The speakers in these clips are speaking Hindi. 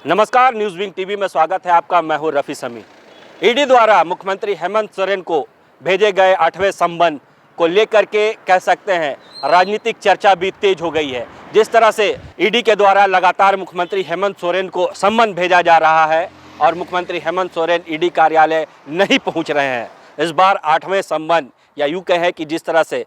नमस्कार, न्यूज़ विंग टीवी में स्वागत है आपका। मैं हूं रफ़ी समी। ईडी द्वारा मुख्यमंत्री हेमंत सोरेन को भेजे गए 8वें सम्मन को लेकर के कह सकते हैं राजनीतिक चर्चा भी तेज हो गई है। जिस तरह से ईडी के द्वारा लगातार मुख्यमंत्री हेमंत सोरेन को सम्मन भेजा जा रहा है और मुख्यमंत्री हेमंत सोरेन ईडी कार्यालय नहीं पहुंच रहे हैं। इस बार 8वें सम्मन या यूँ कहें कि जिस तरह से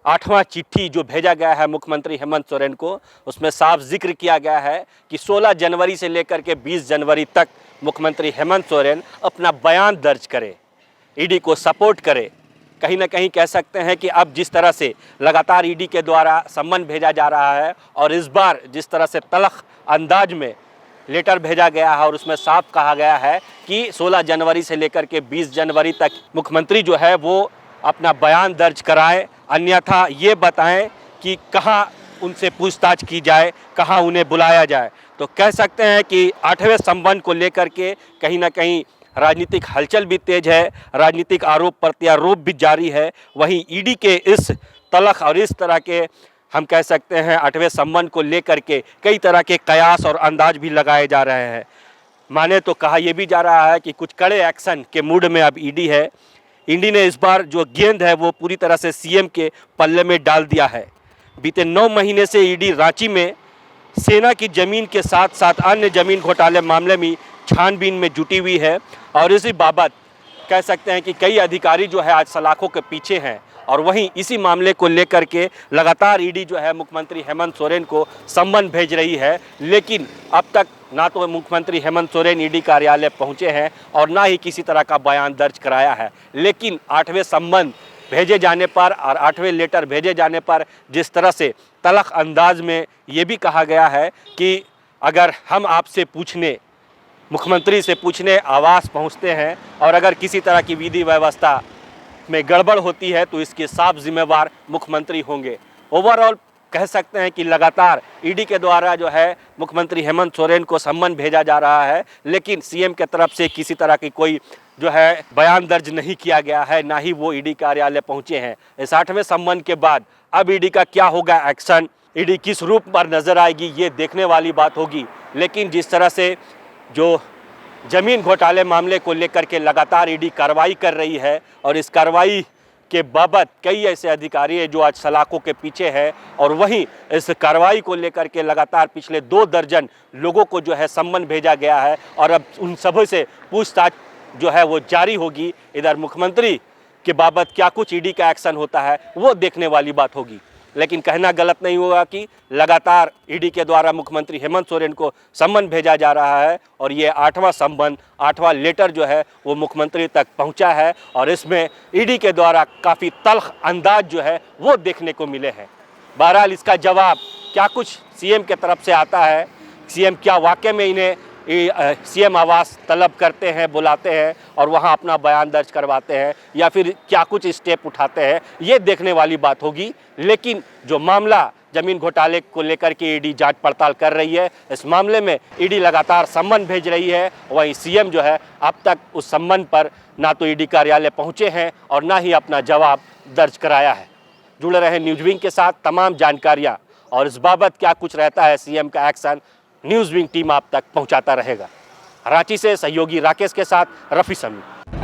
8वां चिट्ठी जो भेजा गया है मुख्यमंत्री हेमंत सोरेन को, उसमें साफ जिक्र किया गया है कि 16 जनवरी से लेकर के 20 जनवरी तक मुख्यमंत्री हेमंत सोरेन अपना बयान दर्ज करे, ईडी को सपोर्ट करे। कहीं ना कहीं कह सकते हैं कि अब जिस तरह से लगातार ईडी के द्वारा सम्मन भेजा जा रहा है और इस बार जिस तरह से तल्ख अंदाज में लेटर भेजा गया है और उसमें साफ कहा गया है कि 16 जनवरी से लेकर के 20 जनवरी तक मुख्यमंत्री जो है वो अपना बयान दर्ज कराएं, अन्यथा ये बताएं कि कहाँ उनसे पूछताछ की जाए, कहाँ उन्हें बुलाया जाए। तो कह सकते हैं कि 8वें सम्मन को लेकर के कहीं ना कहीं राजनीतिक हलचल भी तेज है, राजनीतिक आरोप प्रत्यारोप भी जारी है। वहीं ईडी के इस तलख और इस तरह के हम कह सकते हैं 8वें सम्मन को लेकर के कई तरह के कयास और अंदाज भी लगाए जा रहे हैं। माने तो कहा यह भी जा रहा है कि कुछ कड़े एक्शन के मूड में अब ईडी है। ईडी ने इस बार जो गेंद है वो पूरी तरह से सीएम के पल्ले में डाल दिया है। बीते 9 महीने से ईडी रांची में सेना की जमीन के साथ साथ अन्य जमीन घोटाले मामले में छानबीन में जुटी हुई है और इसी बाबत कह सकते हैं कि कई अधिकारी जो है आज सलाखों के पीछे हैं। और वहीं इसी मामले को लेकर के लगातार ईडी जो है मुख्यमंत्री हेमंत सोरेन को सम्मन भेज रही है, लेकिन अब तक ना तो मुख्यमंत्री हेमंत सोरेन ईडी कार्यालय पहुंचे हैं और ना ही किसी तरह का बयान दर्ज कराया है। लेकिन 8वें सम्मन भेजे जाने पर और 8वें लेटर भेजे जाने पर जिस तरह से तल्ख अंदाज में ये भी कहा गया है कि अगर हम आपसे पूछने, मुख्यमंत्री से पूछने आवास पहुंचते हैं और अगर किसी तरह की विधि व्यवस्था में गड़बड़ होती है तो इसके साफ जिम्मेवार मुख्यमंत्री होंगे। ओवरऑल कह सकते हैं कि लगातार ईडी के द्वारा जो है मुख्यमंत्री हेमंत सोरेन को सम्मन भेजा जा रहा है, लेकिन सीएम के तरफ से किसी तरह की कोई जो है बयान दर्ज नहीं किया गया है, ना ही वो ईडी कार्यालय पहुंचे हैं। इस 8वें सम्मन के बाद अब ईडी का क्या होगा एक्शन, ईडी किस रूप पर नजर आएगी, ये देखने वाली बात होगी। लेकिन जिस तरह से जो जमीन घोटाले मामले को लेकर के लगातार ईडी कार्रवाई कर रही है और इस कार्रवाई के बाबत कई ऐसे अधिकारी हैं जो आज सलाखों के पीछे हैं और वहीं इस कार्रवाई को लेकर के लगातार पिछले 2 दर्जन लोगों को जो है सम्मन भेजा गया है और अब उन सभी से पूछताछ जो है वो जारी होगी। इधर मुख्यमंत्री के बाबत क्या कुछ ईडी का एक्शन होता है वो देखने वाली बात होगी। लेकिन कहना गलत नहीं होगा कि लगातार ईडी के द्वारा मुख्यमंत्री हेमंत सोरेन को सम्मन भेजा जा रहा है और ये 8वां सम्मन, 8वां लेटर जो है वो मुख्यमंत्री तक पहुंचा है और इसमें ईडी के द्वारा काफ़ी तल्ख अंदाज जो है वो देखने को मिले हैं। बहरहाल इसका जवाब क्या कुछ सीएम के तरफ से आता है, सीएम क्या वाकई में इन्हें सीएम आवास तलब करते हैं, बुलाते हैं और वहां अपना बयान दर्ज करवाते हैं, या फिर क्या कुछ स्टेप उठाते हैं, ये देखने वाली बात होगी। लेकिन जो मामला जमीन घोटाले को लेकर के ईडी जांच पड़ताल कर रही है, इस मामले में ईडी लगातार सम्मन भेज रही है। वहीं सीएम जो है अब तक उस सम्मन पर ना तो ईडी कार्यालय पहुंचे हैं और ना ही अपना जवाब दर्ज कराया है। जुड़े रहे न्यूज़ विंग के साथ, तमाम जानकारियाँ और इस बाबत क्या कुछ रहता है सीएम का एक्शन न्यूज़ विंग टीम आप तक पहुंचाता रहेगा। रांची से सहयोगी राकेश के साथ रफ़ी समी।